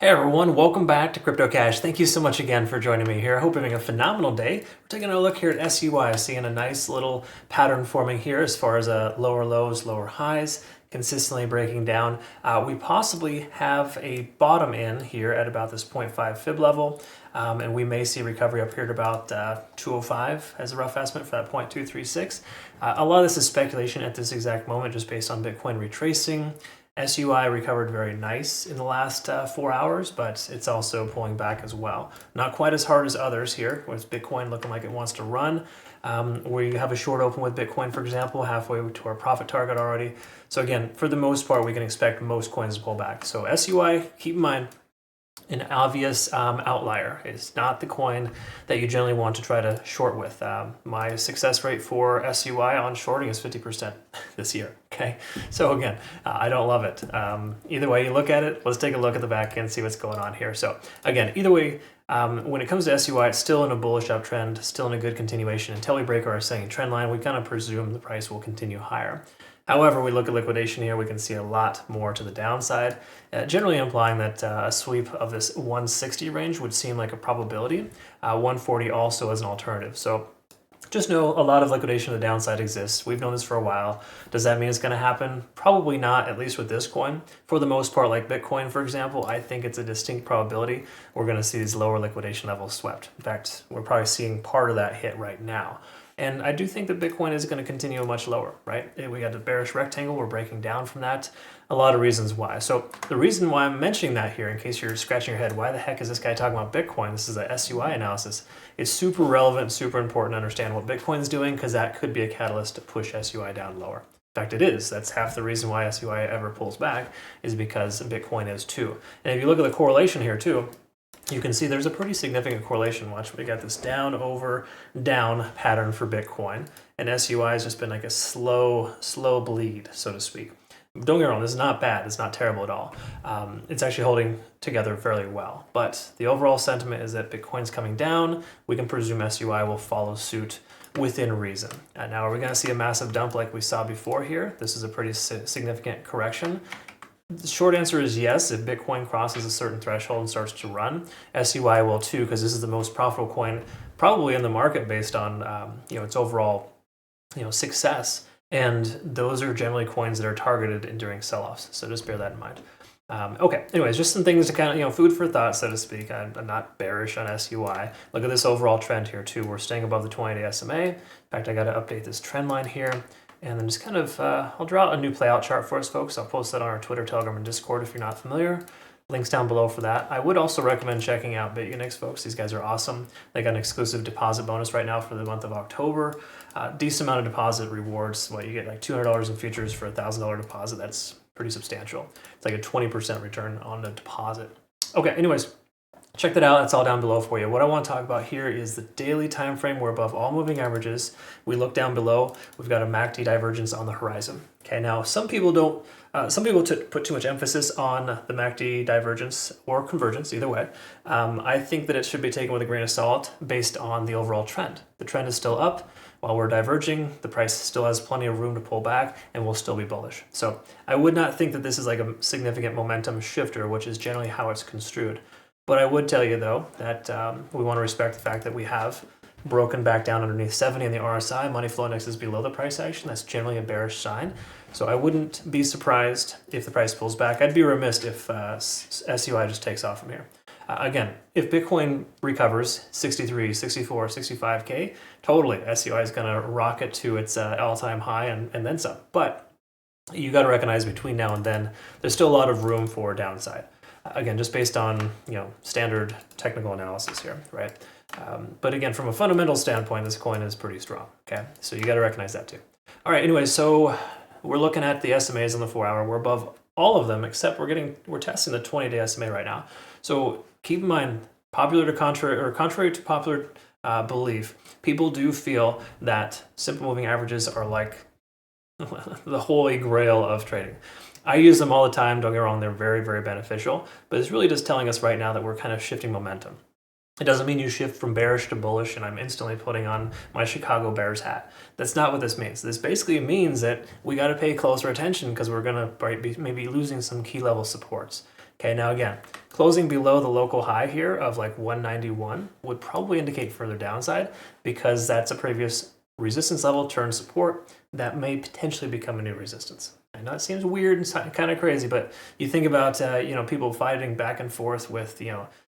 Hey everyone, welcome back to Crypto Cash. Thank you so much again for joining me here. I hope you're having a phenomenal day. We're taking a look here at SUI, seeing a nice little pattern forming here as far as lower lows, lower highs, consistently breaking down. We possibly have a bottom in here at about this 0.5 fib level, and we may see recovery up here at about 205 as a rough estimate for that 0.236. A lot of this is speculation at this exact moment just based on Bitcoin retracing. SUI recovered very nice in the last 4 hours, but it's also pulling back as well. Not quite as hard as others here, with Bitcoin looking like it wants to run. We have a short open with Bitcoin, for example, halfway to our profit target already. So again, for the most part, we can expect most coins to pull back. So SUI, keep in mind, an obvious outlier. It's not the coin that you generally want to try to short with. My success rate for SUI on shorting is 50% this year. Okay, so again, I don't love it. Either way you look at it, let's take a look at the back end and see what's going on here. So again, either way, when it comes to SUI, it's still in a bullish uptrend, still in a good continuation. Until we break our ascending trend line, we kind of presume the price will continue higher. However, we look at liquidation here, we can see a lot more to the downside, generally implying that a sweep of this 160 range would seem like a probability. 140 also as an alternative. So just know a lot of liquidation to the downside exists. We've known this for a while. Does that mean it's going to happen? Probably not, at least with this coin. For the most part, like Bitcoin, for example, I think it's a distinct probability we're going to see these lower liquidation levels swept. In fact, we're probably seeing part of that hit right now. And I do think that Bitcoin is going to continue much lower, right? We got the bearish rectangle, we're breaking down from that. A lot of reasons why. So the reason why I'm mentioning that here, in case you're scratching your head, why the heck is this guy talking about Bitcoin? This is a SUI analysis. It's super relevant, super important to understand what Bitcoin's doing, because that could be a catalyst to push SUI down lower. In fact, it is. That's half the reason why SUI ever pulls back, is because Bitcoin is too. And if you look at the correlation here too, you can see there's a pretty significant correlation. Watch, we got this down over down pattern for Bitcoin, and SUI has just been like a slow bleed, so to speak. Don't get me wrong, this is not bad, it's not terrible at all. It's actually holding together fairly well, but the overall sentiment is that Bitcoin's coming down. We can presume SUI will follow suit within reason. And now are we going to see a massive dump like we saw before here? This is a pretty significant correction. The short answer is yes. If Bitcoin crosses a certain threshold and starts to run, SUI will too, because this is the most profitable coin probably in the market based on its overall success. And those are generally coins that are targeted during sell-offs. So just bear that in mind. Okay, anyways, just some things to kind of, food for thought, so to speak. I'm not bearish on SUI. Look at this overall trend here too. We're staying above the 20-day SMA. In fact, I got to update this trend line here. And then just kind of, I'll draw out a new playout chart for us, folks. I'll post that on our Twitter, Telegram, and Discord if you're not familiar. Links down below for that. I would also recommend checking out Bitunix, folks. These guys are awesome. They got an exclusive deposit bonus right now for the month of October. Decent amount of deposit rewards. You get like $200 in futures for a $1,000 deposit. That's pretty substantial. It's like a 20% return on the deposit. Okay, anyways, check that out. That's all down below for you. What I want to talk about here is the daily time frame. We're above all moving averages. We look down below. We've got a MACD divergence on the horizon. Okay, now some people don't. Some people put too much emphasis on the MACD divergence or convergence, either way. I think that it should be taken with a grain of salt based on the overall trend. The trend is still up. While we're diverging, the price still has plenty of room to pull back and will still be bullish. So I would not think that this is like a significant momentum shifter, which is generally how it's construed. But I would tell you, though, that we want to respect the fact that we have broken back down underneath 70 in the RSI. Money flow index is below the price action. That's generally a bearish sign. So I wouldn't be surprised if the price pulls back. I'd be remiss if SUI just takes off from here. Again, if Bitcoin recovers 63, 64, 65K, totally, SUI is going to rocket to its all-time high and then some. But you got to recognize between now and then, there's still a lot of room for downside. Again, just based on standard technical analysis here, right? But again, from a fundamental standpoint, this coin is pretty strong. Okay, so you got to recognize that too. All right, anyways, so we're looking at the SMAs on the 4 hour. We're above all of them except we're testing the 20-day SMA right now. So keep in mind, contrary to popular belief, people do feel that simple moving averages are like the holy grail of trading. I use them all the time, don't get me wrong, they're very, very beneficial, but it's really just telling us right now that we're kind of shifting momentum. It doesn't mean you shift from bearish to bullish and I'm instantly putting on my Chicago Bears hat. That's not what this means. This basically means that we got to pay closer attention because we're going to be maybe losing some key level supports. Okay, now again, Closing below the local high here of like 191 would probably indicate further downside, because that's a previous resistance level turned support that may potentially become a new resistance. I know it seems weird and kind of crazy, but you think about people fighting back and forth with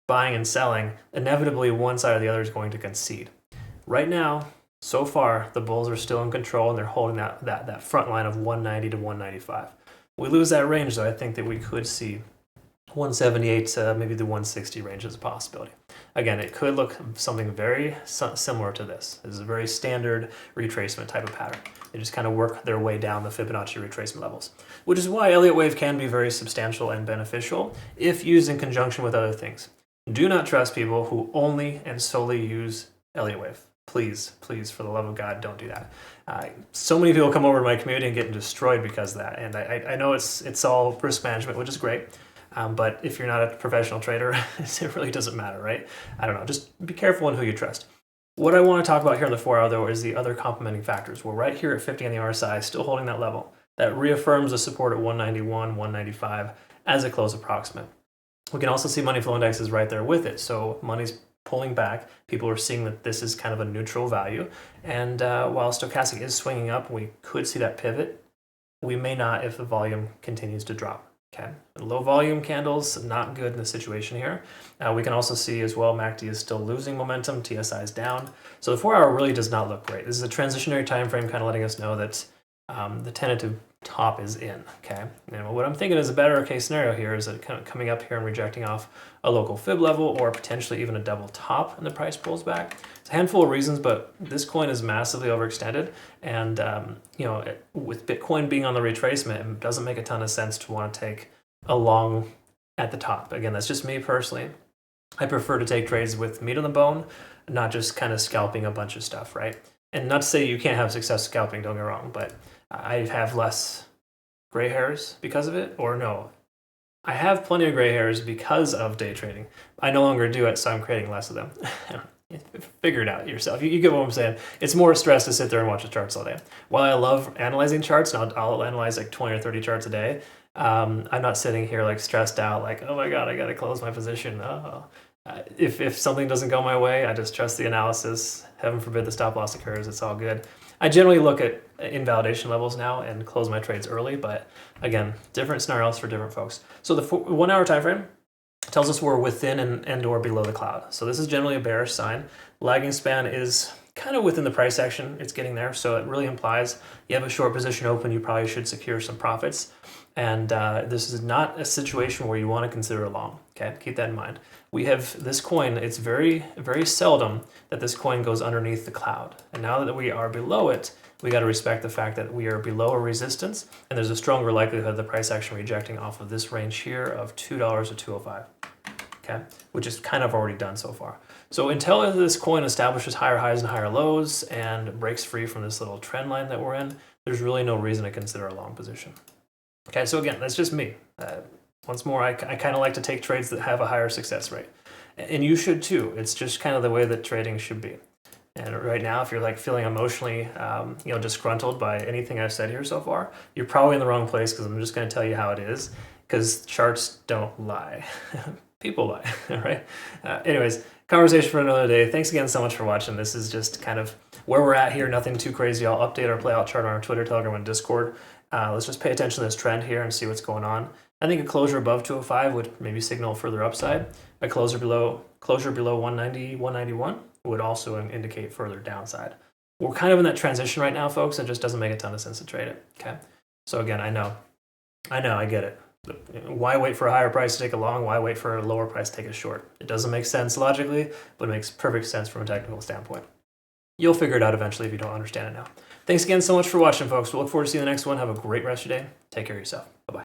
buying and selling. Inevitably, one side or the other is going to concede. Right now, so far, the bulls are still in control, and they're holding that front line of 190 to 195. We lose that range, though, I think that we could see 178 to maybe the 160 range as a possibility. Again, it could look something very similar to this. This is a very standard retracement type of pattern. They just kind of work their way down the Fibonacci retracement levels, which is why Elliott wave can be very substantial and beneficial if used in conjunction with other things. Do not trust people who only and solely use Elliott wave. Please, please, for the love of God, don't do that. So many people come over to my community and get destroyed because of that. And I know it's all risk management, which is great. But if you're not a professional trader, it really doesn't matter, right? I don't know. Just be careful in who you trust. What I want to talk about here in the 4 hour, though, is the other complementing factors. We're right here at 50 on the RSI, still holding that level. That reaffirms the support at 191, 195 as a close approximate. We can also see money flow index is right there with it. So money's pulling back. People are seeing that this is kind of a neutral value. And while stochastic is swinging up, we could see that pivot. We may not if the volume continues to drop. Okay, low volume candles, not good in the situation here. We can also see as well MACD is still losing momentum, TSI is down. So the 4 hour really does not look great. This is a transitionary time frame kind of letting us know that the tentative top is in, okay? And what I'm thinking is a better case scenario here is that kind of coming up here and rejecting off a local fib level or potentially even a double top and the price pulls back. It's a handful of reasons, but this coin is massively overextended. And, with Bitcoin being on the retracement, it doesn't make a ton of sense to want to take a long at the top. Again, that's just me personally. I prefer to take trades with meat on the bone, not just kind of scalping a bunch of stuff, right? And not to say you can't have success scalping, don't get me wrong, but I have less gray hairs because of it, or no. I have plenty of gray hairs because of day trading. I no longer do it, so I'm creating less of them. Figure it out yourself. You get what I'm saying. It's more stress to sit there and watch the charts all day. While I love analyzing charts, and I'll analyze like 20 or 30 charts a day, I'm not sitting here like stressed out, like, oh my God, I got to close my position. If something doesn't go my way, I just trust the analysis. Heaven forbid the stop loss occurs. It's all good. I generally look at invalidation levels now and close my trades early, but again, different scenarios for different folks. So the 1 hour time frame tells us we're within and or below the cloud. So this is generally a bearish sign. Lagging span is kind of within the price action. It's getting there. So it really implies you have a short position open, you probably should secure some profits. And this is not a situation where you want to consider a long. Okay, keep that in mind. We have this coin, it's very, very seldom that this coin goes underneath the cloud. And now that we are below it, we got to respect the fact that we are below a resistance, and there's a stronger likelihood of the price action rejecting off of this range here of $2 to 205, okay, which is kind of already done so far. So until this coin establishes higher highs and higher lows and breaks free from this little trend line that we're in, there's really no reason to consider a long position. Okay, so again, that's just me. Once more, I kind of like to take trades that have a higher success rate. And you should too. It's just kind of the way that trading should be. And right now, if you're like feeling emotionally disgruntled by anything I've said here so far, you're probably in the wrong place, because I'm just going to tell you how it is, because charts don't lie. People lie, right? Anyways, conversation for another day. Thanks again so much for watching. This is just kind of where we're at here. Nothing too crazy. I'll update our playout chart on our Twitter, Telegram, and Discord. Let's just pay attention to this trend here and see what's going on. I think a closure above 205 would maybe signal further upside. A closure below 190, 191 would also indicate further downside. We're kind of in that transition right now, folks. It just doesn't make a ton of sense to trade it. Okay. So again, I know, I get it. Why wait for a higher price to take a long? Why wait for a lower price to take a short? It doesn't make sense logically, but it makes perfect sense from a technical standpoint. You'll figure it out eventually if you don't understand it now. Thanks again so much for watching, folks. We'll look forward to seeing the next one. Have a great rest of your day. Take care of yourself. Bye-bye.